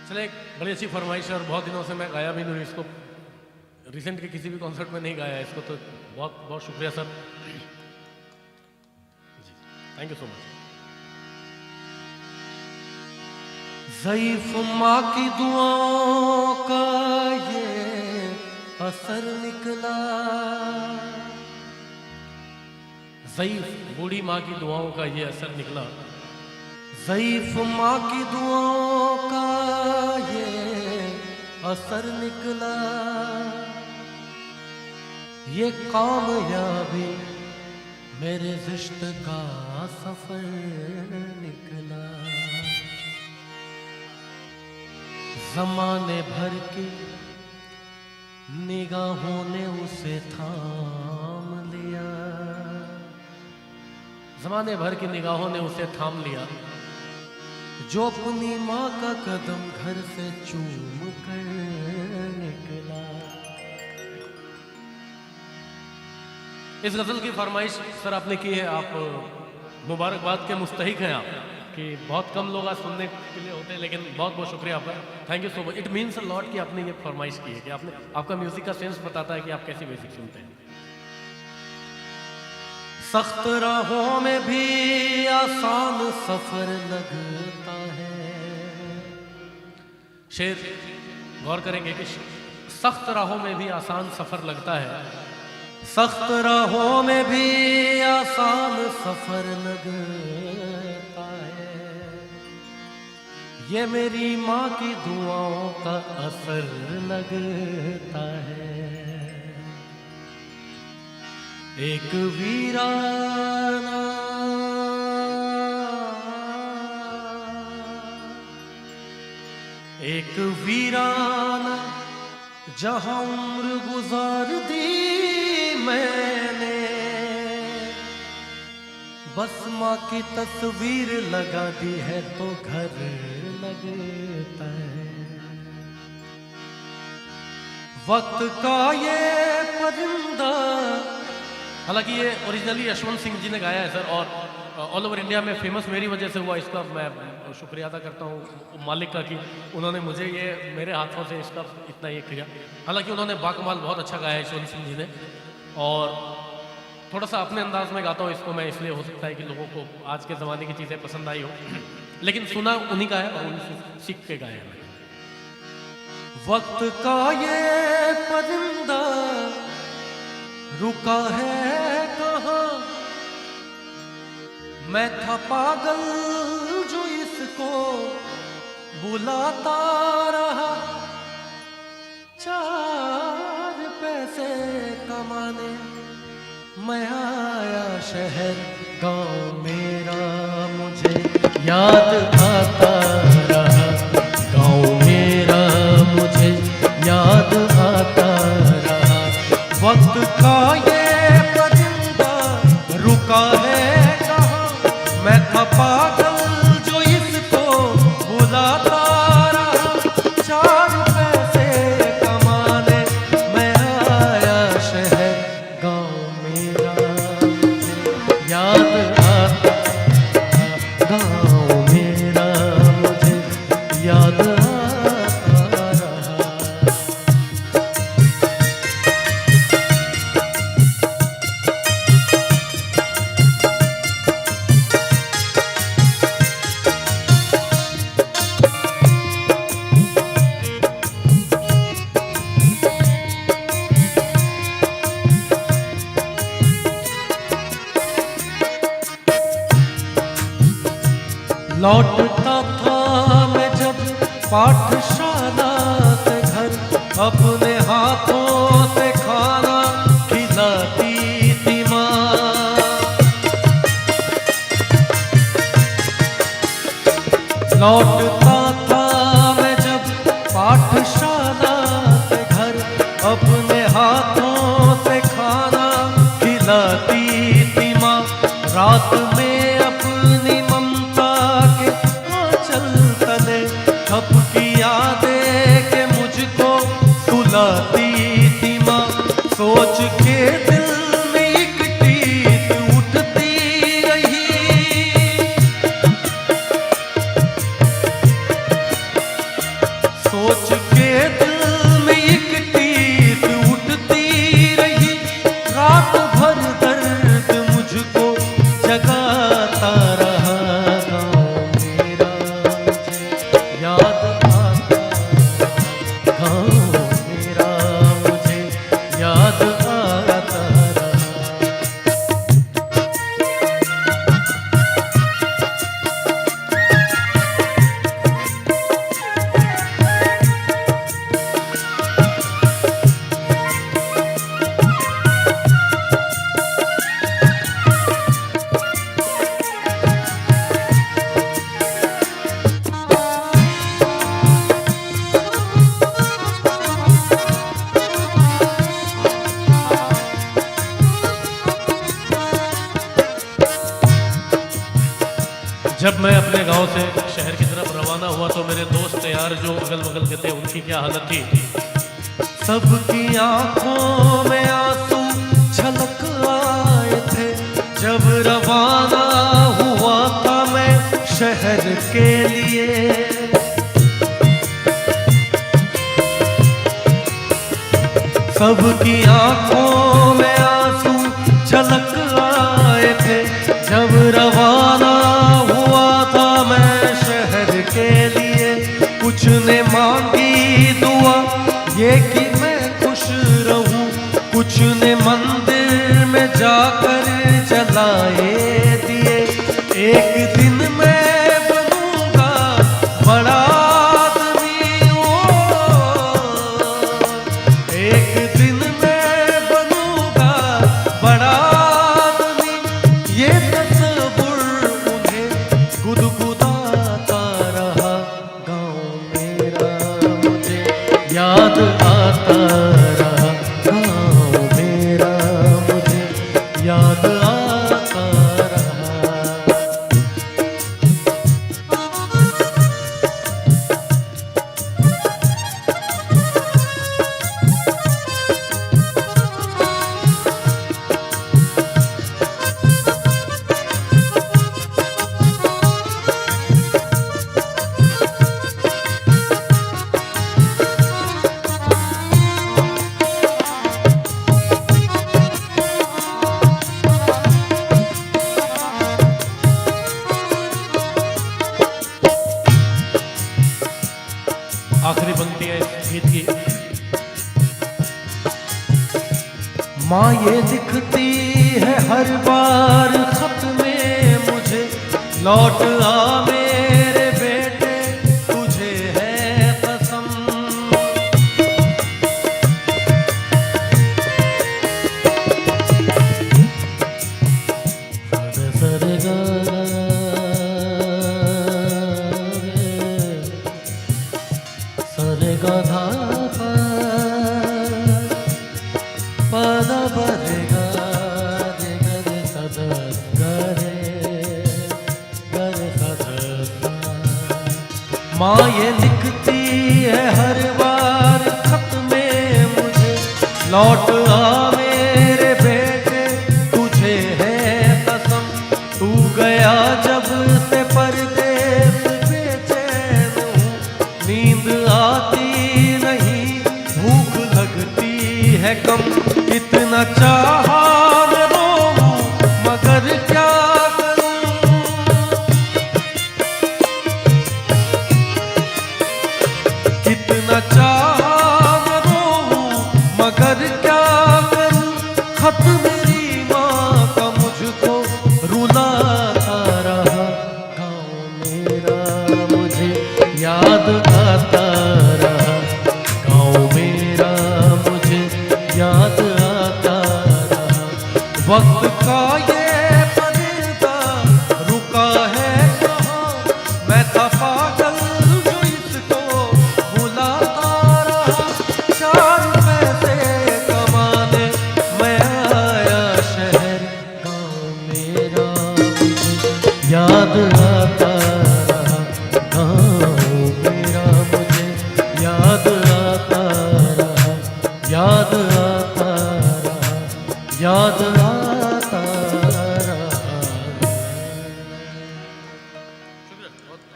चले, एक बड़ी अच्छी फरमाइश है और बहुत दिनों से मैं गाया भी नहीं इसको, रिसेंट के किसी भी कॉन्सर्ट में नहीं गाया इसको, तो बहुत बहुत शुक्रिया सर जी, थैंक यू सो मच। ज़ईफ़ माँ की दुआओं का ये असर निकला, ज़ईफ़ बूढ़ी माँ की दुआओं का ये असर निकला, ज़ईफ़ माँ की दुआओं का ये असर निकला, ये कामयाबी मेरे ज़िश्त का सफ़र निकला। ज़माने भर की निगाहों ने उसे थाम लिया, ज़माने भर की निगाहों ने उसे थाम लिया, जो अपनी माँ का कदम घर से चूम कर निकला। इस गज़ल की फरमाइश सर आपने की है, आप मुबारकबाद के मुस्तहिक हैं आप, कि बहुत कम लोग आज सुनने के लिए होते हैं, लेकिन बहुत बहुत शुक्रिया आपका, thank you so much. It means a lot कि आपने ये फरमाइश की है, कि आपने, आपका म्यूज़िक का सेंस बताता है कि आप कैसी म्यूज़िक सुनते हैं। सख्त राहों में भी आसान सफर लगता है, शेर गौर करेंगे कि सख्त राहों में भी आसान सफ़र लगता है, सख्त राहों में भी आसान सफर लगता है, ये मेरी माँ की दुआओं का असर लगता है। एक वीराना एक वीराना जहाँ उम्र गुजार दी मैंने, बस माँ की तस्वीर लगा दी है तो घर लगता है। वक्त का ये परिंदा, हालांकि ये ओरिजिनली यशवंत सिंह जी ने गाया है सर, और ऑल ओवर इंडिया में फेमस मेरी वजह से हुआ, इसका मैं शुक्रिया अदा करता हूँ मालिक का कि उन्होंने मुझे ये मेरे हाथों से इसका इतना ये किया। हालांकि उन्होंने बाकमाल बहुत अच्छा गाया है यशवंत सिंह जी ने, और थोड़ा सा अपने अंदाज में गाता हूँ इसको मैं, इसलिए हो सकता है कि लोगों को आज के ज़माने की चीज़ें पसंद आई हो, लेकिन सुना उन्हीं का है और उन्हीं से सीख के गाया है। वक्त का ये परिंदा रुका है कहाँ, मैं था पागल जो इसको बुलाता रहा, 4 पैसे कमाने मैं आया शहर, गाँव मेरा मुझे याद आता रहा, गाँव मेरा मुझे याद आता रहा। वक्त का ये परिंदा रुका है कहाँ, मैं था पागल जो इसको बुलाता रहा, 4 पैसे कमाने मैं आया शहर, गाँव मेरा मुझे याद आता, गाँव मेरा मुझे याद आता रहा। लौटता था मैं जब पाठशाला से घर, अपने हाथों से खाना खिलाती थी माँ। लौटता था मैं जब पाठशाला से घर, अपने हाथों से खाना खिलाती थी माँ। रात में अपनी ममता के आंचल तले सबकी यादें के मुझको सुलाती थी माँ। सोच के दिल में एक टीस उठती रही, गांव से शहर की तरफ रवाना हुआ तो मेरे दोस्त यार जो अगल बगल के थे उनकी क्या हालत थी। सबकी आंखों में आंसू झलक आए थे जब रवाना हुआ था मैं शहर के लिए। सबकी आंखों में आंसू झलक आए थे जब रवाना हुआ था मैं शहर के लिए। कुछ ने मांगी दुआ ये कि मैं खुश रहूं, कुछ ने मंदिर में जाकर जलाए दिए। एक दिन मैं बनूंगा बड़ा आदमी, एक दिन मैं बनूंगा बड़ा आदमी। ये तस्वीर उन्हें गुदगुदाता रहा, गाँव मेरा मुझे याद आता रहा, गाँव मेरा मुझे याद आता रहा। आखिरी पंक्ति है इस गीत की। माँ ये दिखती है हर बार खत में मुझे, लौट आ मेरे बेटे तुझे है कसम। सर गा सरे गा धा पद बरे गा रे गरे सद गरे गरे सद। माँ ये लिखती है हर बार खत में मुझे, लौट आ मेरे बेटे तुझे है कसम। तू गया जब से परदेस बेचैन हूँ, नींद आती नहीं भूख लगती है कम। कितना चाहा मैं रोऊं मगर क्या करूं, कितना चाहा मैं रोऊं मगर क्या करूं। खत मेरी माँ का मुझको रुलाता रहा, गाँव मेरा मुझे याद आता रहा, गाँव मेरा मुझे याद आता रहा। वक्त का ये पर्दा रुका है कहाँ, मैं था